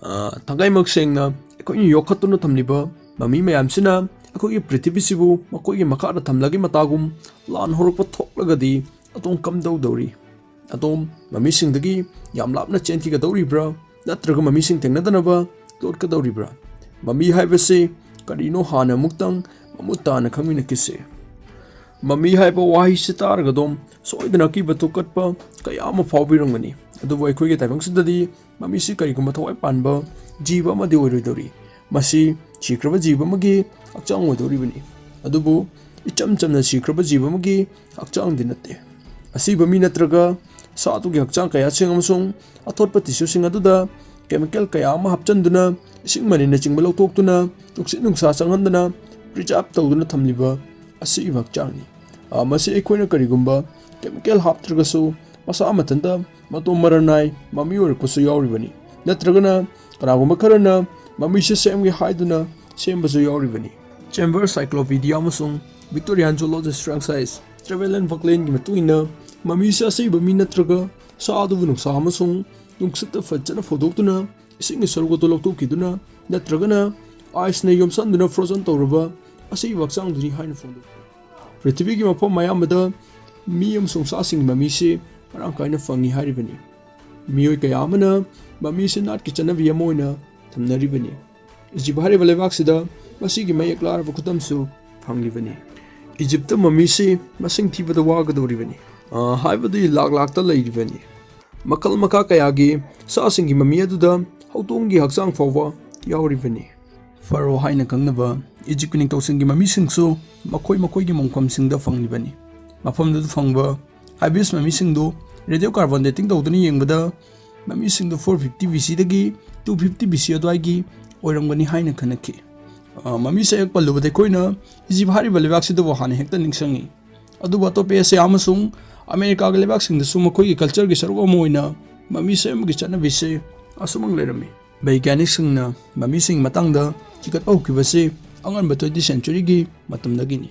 ꯊꯥꯡꯒꯩꯃꯛ ꯁꯦꯡꯅ ꯑꯩꯈꯣꯏꯅ ꯌꯣꯛꯈꯠꯇꯨꯅ ꯊꯝꯂꯤꯕ ꯃꯃꯤ ꯃꯌꯥꯝꯁꯤꯅ ꯑꯩꯈꯣꯏꯒꯤ ꯄ꯭ꯔꯤꯊꯤꯕꯤꯁꯤꯕꯨ ꯃꯈꯣꯏꯒꯤ ꯃꯈꯥꯗ ꯊꯝꯂꯒꯤ ꯃꯇꯥꯒꯨꯝ ꯂꯥꯟ ꯍꯧꯔꯛꯄ ꯊꯣꯛꯂꯒꯗꯤ ꯑꯗꯣꯝ ꯀꯝꯗꯧꯗꯧꯔꯤ? ꯑꯗꯣꯝ ꯃꯃꯤꯁꯤꯡꯗꯒꯤ ꯌꯥꯝ ꯂꯥꯞꯅ ꯆꯦꯟꯈꯤꯒꯗꯧꯔꯤꯕ꯭ꯔꯥ ꯅꯠꯇ꯭ꯔꯒ ꯃꯃꯤꯁꯤꯡ ꯊꯦꯡꯅꯗꯅꯕ ꯂꯣꯠꯀꯗꯧꯔꯤꯕ꯭ꯔꯥ? ꯃꯃꯤ ꯍꯥꯏꯕꯁꯤ ꯀꯔꯤꯅꯣ ꯍꯥꯟꯅ ꯑꯃꯨꯛꯇꯪ ꯃꯃꯨꯠ ꯇꯥꯅ ꯈꯪꯃꯤꯟꯅꯈꯤꯁꯤ꯫ ꯃꯃꯤ ꯍꯥꯏꯕ ꯋꯥꯍꯩꯁꯤ ꯇꯥꯔꯒ ꯑꯗꯣꯝ ꯁꯣꯏꯗꯅ ꯑꯀꯤꯕ ꯊꯨꯛꯀꯠꯄ ꯀꯌꯥ ꯑꯃ ꯐꯥꯎꯕꯤꯔꯝꯒꯅꯤ꯫ ꯑꯗꯨꯕꯨ ꯑꯩꯈꯣꯏꯒꯤ ꯇꯥꯏꯕꯪꯁꯤꯗꯗꯤ ꯃꯃꯤꯁꯤ ꯀꯔꯤꯒꯨꯝꯕ ꯊꯋꯥꯏ ꯄꯥꯟꯕ ꯖꯤꯕ ꯑꯃꯗꯤ ꯑꯣꯏꯔꯣꯏꯗꯧꯔꯤ꯫ ꯃꯁꯤ ꯁꯤꯈ꯭ꯔꯕ ꯖꯤꯕ ꯑꯃꯒꯤ ꯍꯛꯆꯥꯡ ꯑꯣꯏꯗꯧꯔꯤꯕꯅꯤ꯫ ꯑꯗꯨꯕꯨ ꯏꯆꯝ ꯆꯝꯅ ꯁꯤꯈ꯭ꯔꯕ ꯖꯤꯕ ꯑꯃꯒꯤ ꯍꯛꯆꯥꯡꯗꯤ ꯅꯠꯇꯦ꯫ ꯑꯁꯤꯕ ꯃꯤ ꯅꯠꯇ꯭ꯔꯒ ꯁꯥ ꯑꯗꯨꯒꯤ ꯍꯛꯆꯥꯡ ꯀꯌꯥꯁꯤꯡ ꯑꯃꯁꯨꯡ ꯑꯊꯣꯠꯄ ꯇꯤꯁꯨꯁꯤꯡ ꯑꯗꯨꯗ ꯀꯦꯃꯤꯀꯦꯜ ꯀꯌꯥ ꯑꯃ ꯍꯥꯞꯆꯤꯟꯗꯨꯅ ꯏꯁꯤꯡ ꯃꯅꯤꯅꯆꯤꯡꯕ ꯂꯧꯊꯣꯛꯇꯨꯅ ꯅꯨꯡꯁꯤꯠ ꯅꯨꯡꯁꯥ ꯆꯪꯍꯟꯗꯅ ꯄ꯭ꯔꯤꯖꯥꯔꯕ ꯇꯧꯗꯨꯅ ꯊꯝꯂꯤꯕ ꯑꯁꯤꯕ ꯍꯛꯆꯥꯡꯅꯤ꯫ ꯃꯁꯤ ꯑꯩꯈꯣꯏꯅ ꯀꯔꯤꯒꯨꯝꯕ ꯀꯦꯃꯤꯀꯦꯜ ꯍꯥꯞꯇ꯭ꯔꯒꯁꯨ ꯃꯁꯥ ꯃꯊꯟꯇ ꯃꯇꯣꯝ ꯃꯔꯟ ꯅꯥꯏ ꯃꯃꯤ ꯑꯣꯏꯔꯛꯄꯁꯨ ꯌꯥꯎꯔꯤꯕꯅꯤ꯫ ꯅꯠꯇ꯭ꯔꯒꯅ ꯀꯅꯥꯒꯨꯝꯕ ꯈꯔꯅ ꯃꯃꯤꯁꯦ ꯁꯦꯝꯒꯦ ꯍꯥꯏꯗꯨꯅ ꯁꯦꯝꯕꯁꯨ ꯌꯥꯎꯔꯤꯕꯅꯤ꯫ ꯆꯦꯝꯕꯔ ꯁꯥꯏꯀ꯭ꯂꯣꯄꯤꯗꯤꯌꯥ ꯑꯃꯁꯨꯡ ꯚꯤꯛꯇꯣꯔꯤꯌꯥꯟ ꯖꯨꯂꯣꯖꯤꯁ ꯐ꯭ꯔꯥꯡꯁꯥꯏꯁ ꯇ꯭ꯔꯦꯚꯦꯂꯦꯟ ꯕꯛꯂꯦꯟꯒꯤ ꯃꯇꯨꯡꯏꯟꯅ ꯃꯃꯤꯁꯦ ꯑꯁꯤꯕ ꯃꯤ ꯅꯠꯇ꯭ꯔꯒ ꯁꯥ ꯑꯗꯨꯕꯨ ꯅꯨꯡꯁꯥ ꯑꯃꯁꯨꯡ ꯅꯨꯡꯁꯤꯠꯇ ꯐꯖꯅ ꯐꯧꯗꯣꯛꯇꯨꯅ ꯏꯁꯤꯡꯒꯤ ꯁꯔꯨꯛ ꯑꯗꯨ ꯂꯧꯊꯣꯛꯈꯤꯗꯨꯅ ꯅꯠꯇ꯭ꯔꯒꯅ ꯑꯥꯏꯁꯅ ꯌꯣꯝꯁꯤꯟꯗꯨꯅ ꯐ꯭ꯔꯣꯖꯟ ꯇꯧꯔꯕ ꯑꯁꯤꯕ ꯍꯛꯆꯥꯡꯗꯨꯅꯤ ꯍꯥꯏꯅ ꯐꯣꯡꯗꯣꯛꯈꯤ꯫ ꯄ꯭ꯔꯤꯊꯤꯕꯤꯒꯤ ꯃꯐꯝ ꯑꯌꯥꯝꯕꯗ ꯃꯤ ꯑꯃꯁꯨꯡ ꯁꯥꯁꯤꯡꯒꯤ ꯃꯃꯤꯁꯤ ꯃꯔꯥꯡ ꯀꯥꯏꯅ ꯐꯪꯏ ꯍꯥꯏꯔꯤꯕꯅꯤ꯫ ꯃꯤꯑꯣꯏ ꯀꯌꯥ ꯑꯃꯅ ꯃꯃꯤꯁꯤ ꯅꯥꯠꯀꯤ ꯆꯠꯅꯕꯤ ꯑꯃ ꯑꯣꯏꯅ ꯊꯝꯅꯔꯤꯕꯅꯤ꯫ ꯏꯖꯤꯞ ꯍꯥꯏꯔꯤꯕ ꯂꯩꯕꯥꯛꯁꯤꯗ ꯃꯁꯤꯒꯤ ꯃꯌꯦꯛ ꯂꯥꯔꯕ ꯈꯨꯗꯝꯁꯨ ꯐꯪꯂꯤꯕꯅꯤ꯫ ꯏꯖꯤꯞꯇ ꯃꯃꯤꯁꯤ ꯃꯁꯤꯡ ꯊꯤꯕꯗ ꯋꯥꯒꯗꯧꯔꯤꯕꯅꯤ꯫ ꯍꯥꯏꯕꯗꯤ ꯂꯥꯛꯇ ꯂꯩꯔꯤꯕꯅꯤ꯫ ꯃꯈꯜ ꯃꯈꯥ ꯀꯌꯥꯒꯤ ꯁꯥꯁꯤꯡꯒꯤ ꯃꯃꯤ ꯑꯗꯨꯗ ꯍꯧꯗꯣꯡꯒꯤ ꯍꯛꯆꯥꯡ ꯐꯥꯎꯕ ꯌꯥꯎꯔꯤꯕꯅꯤ꯫ ꯐꯔꯣ ꯍꯥꯏꯅ ꯈꯪꯅꯕ ꯏꯖꯤꯞꯀꯤ ꯅꯤꯡꯊꯧꯁꯤꯡꯒꯤ ꯃꯃꯤꯁꯤꯡꯁꯨ ꯃꯈꯣꯏꯒꯤ ꯃꯣꯡꯐꯝꯁꯤꯡꯗ ꯐꯪꯂꯤꯕꯅꯤ꯫ ꯃꯐꯝꯗꯨꯗ ꯐꯪꯕ ꯍꯥꯏꯕꯤꯁ ꯃꯃꯤꯁꯤꯡꯗꯨ ꯔꯦꯗꯤꯑꯣ ꯀꯥꯔꯕꯣꯟ ꯗꯦꯇꯤꯡ ꯇꯧꯗꯨꯅ ꯌꯦꯡꯕꯗ ꯃꯃꯤꯁꯤꯡꯗꯨ 450 BC-ꯗꯒꯤ 250 BC ꯑꯗꯨꯋꯥꯏꯒꯤ ꯑꯣꯏꯔꯝꯒꯅꯤ ꯍꯥꯏꯅ ꯈꯟꯅꯈꯤ꯫ ꯃꯃꯤꯁꯦ ꯍꯦꯛ ꯄꯜꯂꯨꯕꯗ ꯑꯩꯈꯣꯏꯅ ꯏꯖꯤꯞ ꯍꯥꯏꯔꯤꯕ ꯂꯩꯕꯥꯛꯁꯤꯗꯕꯨ ꯍꯥꯟꯅ ꯍꯦꯛꯇ ꯅꯤꯡꯁꯤꯡꯉꯤ꯫ ꯑꯗꯨꯕꯨ ꯑꯇꯣꯞꯄ ꯑꯦꯁꯤꯌꯥ ꯑꯃꯁꯨꯡ ꯑꯃꯦꯔꯤꯀꯥꯒꯤ ꯂꯩꯕꯥꯛꯁꯤꯡꯗꯁꯨ ꯃꯈꯣꯏꯒꯤ ꯀꯜꯆꯔꯒꯤ ꯁꯔꯨꯛ ꯑꯃ ꯑꯣꯏꯅ ꯃꯃꯤ ꯁꯦꯝꯕꯒꯤ ꯆꯠꯅꯕꯤꯁꯤ ꯑꯁꯨꯃꯛ ꯂꯩꯔꯝꯃꯤ꯫ ꯕꯩꯒ꯭ꯌꯥꯅꯤꯛꯁꯤꯡꯅ ꯃꯃꯤꯁꯤꯡꯒꯤ ꯃꯇꯥꯡꯗ ꯊꯤꯒꯠꯄ ꯍꯧꯈꯤꯕꯁꯤ ꯑꯉꯟꯕ 20th ꯁꯦꯟꯆꯨꯔꯤꯒꯤ ꯃꯇꯝꯗꯒꯤꯅꯤ꯫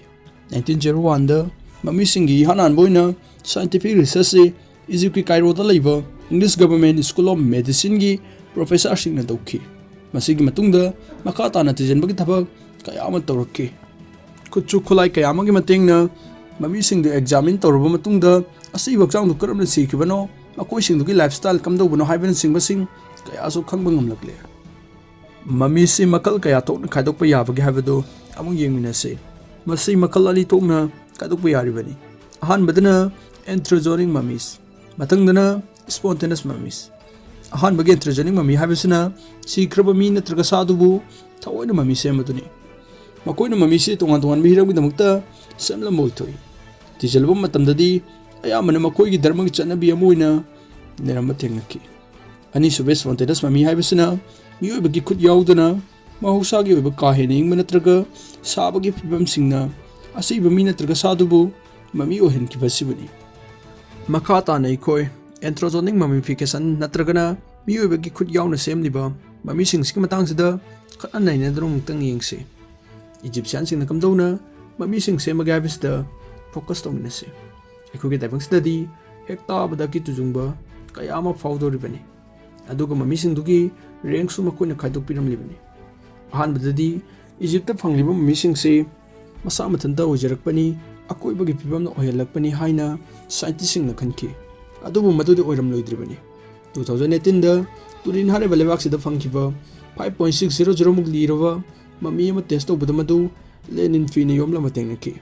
1901ꯗ ꯃꯃꯤꯁꯤꯡꯒꯤ ꯏꯍꯥꯟ ꯍꯥꯟꯕ ꯑꯣꯏꯅ ꯁꯥꯏꯟꯇꯤꯐꯤꯛ ꯔꯤꯁꯔꯆꯁꯤ ꯏꯖꯤꯞꯀꯤ ꯀꯥꯏꯔꯣꯗ ꯂꯩꯕ ꯏꯪꯂꯤꯁ ꯒꯚꯔꯟꯃꯦꯟꯠ ꯁ꯭ꯀꯨꯜ ꯑꯣꯐ ꯃꯦꯗꯤꯁꯤꯟꯒꯤ ꯄ꯭ꯔꯣꯐꯦꯁꯔꯁꯤꯡꯅ ꯇꯧꯈꯤ꯫ ꯃꯁꯤꯒꯤ ꯃꯇꯨꯡꯗ ꯃꯈꯥ ꯇꯥꯅ ꯊꯤꯖꯤꯟꯕꯒꯤ ꯊꯕꯛ ꯀꯌꯥ ꯑꯃ ꯇꯧꯔꯛꯈꯤ꯫ ꯈꯨꯠꯁꯨ ꯈꯨꯠꯂꯥꯏ ꯀꯌꯥ ꯑꯃꯒꯤ ꯃꯇꯦꯡꯅ ꯃꯃꯤꯁꯤꯡꯗꯨ ꯑꯦꯛꯖꯥꯃꯤꯟ ꯇꯧꯔꯕ ꯃꯇꯨꯡꯗ ꯑꯁꯤꯕ ꯍꯛꯆꯥꯡꯗꯨ ꯀꯔꯝꯅ ꯁꯤꯈꯤꯕꯅꯣ, ꯃꯈꯣꯏꯁꯤꯡꯗꯨꯒꯤ ꯂꯥꯏꯐꯁ꯭ꯇꯥꯏꯜ ꯀꯝꯗꯧꯕꯅꯣ ꯍꯥꯏꯕꯅꯆꯤꯡꯕꯁꯤꯡ ꯀꯌꯥꯁꯨ ꯈꯪꯕ ꯉꯝꯂꯛꯂꯦ꯫ ꯃꯃꯤꯁꯤ ꯃꯈꯜ ꯀꯌꯥ ꯊꯣꯛꯅ ꯈꯥꯏꯗꯣꯛꯄ ꯌꯥꯕꯒꯦ ꯍꯥꯏꯕꯗꯨ ꯑꯃꯨꯛ ꯌꯦꯡꯃꯤꯟꯅꯁꯤ꯫ ꯃꯁꯤ ꯃꯈꯜ ꯑꯅꯤ ꯊꯣꯛꯅ ꯈꯥꯏꯗꯣꯛꯄ ꯌꯥꯔꯤꯕꯅꯤ꯫ ꯑꯍꯥꯟꯕꯗꯅ ꯑꯦꯟꯊ꯭ꯔꯣꯖꯣꯅꯤक ꯃꯃꯤꯁ, ꯃꯊꯪꯗꯅ ꯁ꯭ꯄꯣꯟꯇꯦꯅꯁ ꯃꯃꯤꯁ꯫ ꯑꯍꯥꯟꯕꯒꯤ ꯑꯦꯟꯊ꯭ꯔꯣꯖꯣꯅꯤक ꯃꯃꯤ ꯍꯥꯏꯕꯁꯤꯅ ꯁꯤꯈ꯭ꯔꯕ ꯃꯤ ꯅꯠꯇ꯭ꯔꯒ ꯁꯥꯗꯨꯕꯨ ꯊꯑꯣꯏꯅ ꯃꯃꯤ ꯁꯦꯝꯕꯗꯨꯅꯤ꯫ ꯃꯈꯣꯏꯅ ꯃꯃꯤꯁꯤ ꯇꯣꯉꯥꯟ ꯇꯣꯉꯥꯟꯕ ꯍꯤꯔꯝꯒꯤꯗꯃꯛꯇ ꯁꯦꯝꯂꯝꯕ ꯑꯣꯏꯊꯣꯛꯏ꯫ ꯊꯤꯖꯤꯜꯂꯨꯕ ꯃꯇꯝꯗꯗꯤ ꯑꯌꯥꯝꯕꯅ ꯃꯈꯣꯏꯒꯤ ꯙꯔꯃꯒꯤ ꯆꯠꯅꯕꯤ ꯑꯃ ꯑꯣꯏꯅ ꯂꯩꯔꯝꯕ ꯊꯦꯡꯅꯈꯤ꯫ ꯑꯅꯤꯁꯨꯕ ꯁ꯭ꯄꯣꯟꯇꯦꯅꯁ ꯃꯃꯤ ꯍꯥꯏꯕꯁꯤꯅ ꯃꯤꯑꯣꯏꯕꯒꯤ ꯈꯨꯠ ꯌꯥꯎꯗꯅ ꯃꯍꯧꯁꯥꯒꯤ ꯑꯣꯏꯕ ꯀꯥ ꯍꯦꯟꯅ ꯏꯪꯕ ꯅꯠꯇ꯭ꯔꯒ ꯁꯥꯕꯒꯤ ꯐꯤꯚꯝꯁꯤꯡꯅ ꯑꯁꯤꯕ ꯃꯤ ꯅꯠꯇ꯭ꯔꯒ ꯁꯥꯗꯨꯕꯨ ꯃꯃꯤ ꯑꯣꯏꯍꯟꯈꯤꯕ ꯑꯁꯤꯕꯨꯅꯤ꯫ ꯃꯈꯥ ꯇꯥꯅ ꯑꯩꯈꯣꯏ ꯑꯦꯟꯊ꯭ꯔꯣꯖꯣꯅꯤक ꯃꯃꯤꯐꯤꯀꯦꯁꯟ ꯅꯠꯇ꯭ꯔꯒꯅ ꯃꯤꯑꯣꯏꯕꯒꯤ ꯈꯨꯠ ꯌꯥꯎꯅ ꯁꯦꯝꯂꯤꯕ ꯃꯃꯤꯁꯤꯡꯁꯤꯒꯤ ꯃꯇꯥꯡꯁꯤꯗ ꯈꯟꯅ ꯅꯩꯅꯗꯨꯅ ꯑꯃꯨꯛꯇꯪ ꯌꯦꯡꯁꯤ꯫ ꯏꯖꯤꯞꯁꯤꯌꯥꯟꯁꯤꯡꯅ ꯀꯝꯗꯧꯅ ꯃꯃꯤꯁꯤꯡ ꯁꯦꯝꯕꯒꯦ ꯍꯥꯏꯕꯁꯤꯗ ꯐꯣꯀꯁ ꯇꯧꯃꯤꯟꯅꯁꯤ꯫ ꯑꯩꯈꯣꯏꯒꯤ ꯇꯥꯏꯕꯪꯁꯤꯗꯗꯤ ꯍꯦꯛ ꯇꯥꯕꯗ ꯑꯀꯤ ꯇꯨꯖꯨꯡꯕ ꯀꯌꯥ ꯑꯃ ꯐꯥꯎꯗꯧꯔꯤꯕꯅꯤ꯫ ꯑꯗꯨꯒ ꯃꯃꯤꯁꯤꯡꯗꯨꯒꯤ ꯔꯦꯡꯛꯁꯨ ꯃꯈꯣꯏꯅ ꯈꯥꯏꯗꯣꯛꯄꯤꯔꯝꯂꯤꯕꯅꯤ꯫ ꯑꯍꯥꯟꯕꯗꯗꯤ ꯏꯖꯤꯞꯇ ꯐꯪꯂꯤꯕ ꯃꯃꯤꯁꯤꯡꯁꯤ ꯃꯁꯥ ꯃꯊꯟꯇ ꯑꯣꯏꯖꯔꯛꯄꯅꯤ, ꯑꯀꯣꯏꯕꯒꯤ ꯐꯤꯕꯝꯅ ꯑꯣꯏꯍꯜꯂꯛꯄꯅꯤ ꯍꯥꯏꯅ ꯁꯥꯏꯟꯇꯤꯁꯁꯤꯡꯅ ꯈꯟꯈꯤ꯫ ꯑꯗꯨꯕꯨ ꯃꯗꯨꯗꯤ ꯑꯣꯏꯔꯝꯂꯣꯏꯗ꯭ꯔꯤꯕꯅꯤ꯫ 2018ꯗ ꯇꯨꯔꯤꯟ ꯍꯥꯏꯔꯤꯕ ꯂꯩꯕꯥꯛꯁꯤꯗ ꯐꯪꯈꯤꯕ 5.600 ꯃꯨꯛ ꯂꯤꯔꯕ ꯃꯃꯤ ꯑꯃ ꯇꯦꯁ ꯇꯧꯕꯗ ꯃꯗꯨ ꯂꯦꯅꯤꯟ ꯐꯤꯅ ꯌꯣꯝꯂꯝꯕ ꯊꯦꯡꯅꯈꯤ꯫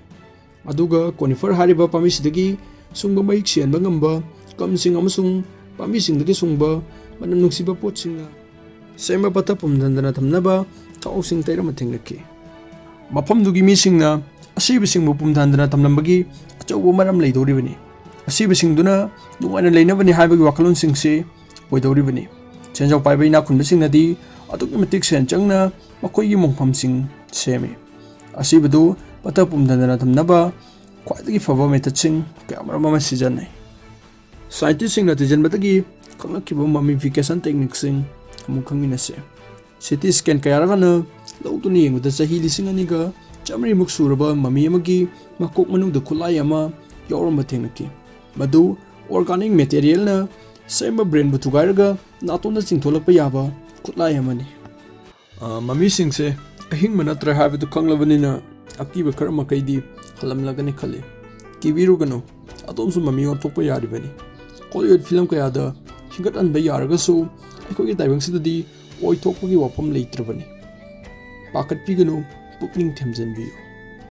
ꯑꯗꯨꯒ ꯀꯣꯅꯤꯐꯔ ꯍꯥꯏꯔꯤꯕ ꯄꯥꯝꯕꯤꯁꯤꯗꯒꯤ ꯁꯨꯡꯕ ꯃꯍꯤꯛ ꯆꯦꯟꯕ ꯉꯝꯕ ꯀꯝꯁꯤꯡ ꯑꯃꯁꯨꯡ ꯄꯥꯝꯕꯤꯁꯤꯡꯗꯒꯤ ꯁꯨꯡꯕ ꯃꯅꯝ ꯅꯨꯡꯁꯤꯕ ꯄꯣꯠꯁꯤꯡꯅ ꯁꯦꯝꯕ ꯄꯠꯊ ꯄꯨꯝꯍꯟꯗꯅ ꯊꯝꯅꯕ ꯊꯥꯎꯁꯤꯡ ꯇꯩꯔꯝꯕ ꯊꯦꯡꯅꯈꯤ꯫ ꯃꯐꯝꯗꯨꯒꯤ ꯃꯤꯁꯤꯡꯅ ꯑꯁꯤꯕꯁꯤꯡꯕꯨ ꯄꯨꯝꯊꯍꯟꯗꯅ ꯊꯝꯂꯝꯕꯒꯤ ꯑꯆꯧꯕ ꯃꯔꯝ ꯂꯩꯗꯧꯔꯤꯕꯅꯤ꯫ ꯑꯁꯤꯕꯁꯤꯡꯗꯨꯅ ꯅꯨꯡꯉꯥꯏꯅ ꯂꯩꯅꯕꯅꯤ ꯍꯥꯏꯕꯒꯤ ꯋꯥꯈꯜꯂꯣꯟꯁꯤꯡꯁꯤ ꯑꯣꯏꯗꯧꯔꯤꯕꯅꯤ꯫ ꯁꯦꯟꯖꯥꯎ ꯄꯥꯏꯕ ꯏꯅꯥꯛ ꯈꯨꯟꯕꯁꯤꯡꯅꯗꯤ ꯑꯗꯨꯛꯀꯤ ꯃꯇꯤꯛ ꯁꯦꯟ ꯆꯪꯅ ꯃꯈꯣꯏꯒꯤ ꯃꯣꯡꯐꯝꯁꯤꯡ ꯁꯦꯝꯃꯤ꯫ ꯑꯁꯤꯕꯗꯨ ꯄꯠꯊ ꯄꯨꯝꯊꯗꯅ ꯊꯝꯅꯕ ꯈ꯭ꯋꯥꯏꯗꯒꯤ ꯐꯕ ꯃꯦꯊꯠꯁꯤꯡ ꯀꯌꯥꯃꯔꯨꯝ ꯑꯃ ꯁꯤꯖꯤꯟꯅꯩ꯫ ꯁꯥꯏꯟꯇꯤꯁꯁꯤꯡꯅ ꯊꯤꯖꯤꯟꯕꯗꯒꯤ ꯈꯪꯂꯛꯈꯤꯕ ꯃꯃꯤꯐꯤꯀꯦꯁꯟ ꯇꯦꯛꯅꯤꯛꯁꯤꯡ ꯑꯃꯨꯛ ꯈꯪꯃꯤꯟꯅꯁꯤ꯫ ꯁꯤꯇꯤ ꯁ꯭ꯀꯦꯟ ꯀꯌꯥꯔꯛꯅ ꯂꯧꯗꯨꯅ ꯌꯦꯡꯕꯗ ꯆꯍꯤ 2,000ꯃꯨꯛ ꯁꯨꯔꯕ ꯃꯃꯤ ꯑꯃꯒꯤ ꯃꯀꯣꯛ ꯃꯅꯨꯡꯗ ꯈꯨꯠꯂꯥꯏ ꯑꯃ ꯌꯥꯎꯔꯝꯕ ꯊꯦꯡꯅꯈꯤ꯫ ꯃꯗꯨ ꯑꯣꯔꯒꯥꯅꯤꯛ ꯃꯦꯇꯔꯤꯌꯦꯜꯅ ꯁꯦꯝꯕ ꯕ꯭ꯔꯦꯟꯕꯨ ꯊꯨꯒꯥꯏꯔꯒ ꯅꯥꯇꯣꯟꯗ ꯆꯤꯡꯊꯣꯛꯂꯛꯄ ꯌꯥꯕ ꯈꯨꯠꯂꯥꯏ ꯑꯃꯅꯤ꯫ ꯃꯃꯤꯁꯤꯡꯁꯦ ꯑꯍꯤꯡꯕ ꯅꯠꯇ꯭ꯔꯦ ꯍꯥꯏꯕꯗꯨ ꯈꯪꯂꯕꯅꯤꯅ ꯑꯀꯤꯕ ꯈꯔ ꯃꯈꯩꯗꯤ ꯍꯜꯂꯝꯂꯒꯅꯤ ꯈꯜꯂꯤ꯫ ꯀꯤꯕꯤꯔꯨꯒꯅꯨ, ꯑꯗꯣꯝꯁꯨ ꯃꯃꯤ ꯑꯣꯟꯊꯣꯛꯄ ꯌꯥꯔꯤꯕꯅꯤ꯫ ꯍꯣꯂꯤꯋꯨꯗ ꯐꯤꯂꯝ ꯀꯌꯥꯗ ꯍꯤꯡꯒꯠꯍꯟꯕ ꯌꯥꯔꯒꯁꯨ ꯑꯩꯈꯣꯏꯒꯤ ꯇꯥꯏꯕꯪꯁꯤꯗꯗꯤ ꯑꯣꯏꯊꯣꯛꯄꯒꯤ ꯋꯥꯐꯝ ꯂꯩꯇ꯭ꯔꯕꯅꯤ꯫ ꯄꯥꯈꯠꯄꯤꯒꯅꯨ, ꯄꯨꯛꯅꯤꯡ ꯊꯦꯝꯖꯤꯟꯕꯤꯌꯨ꯫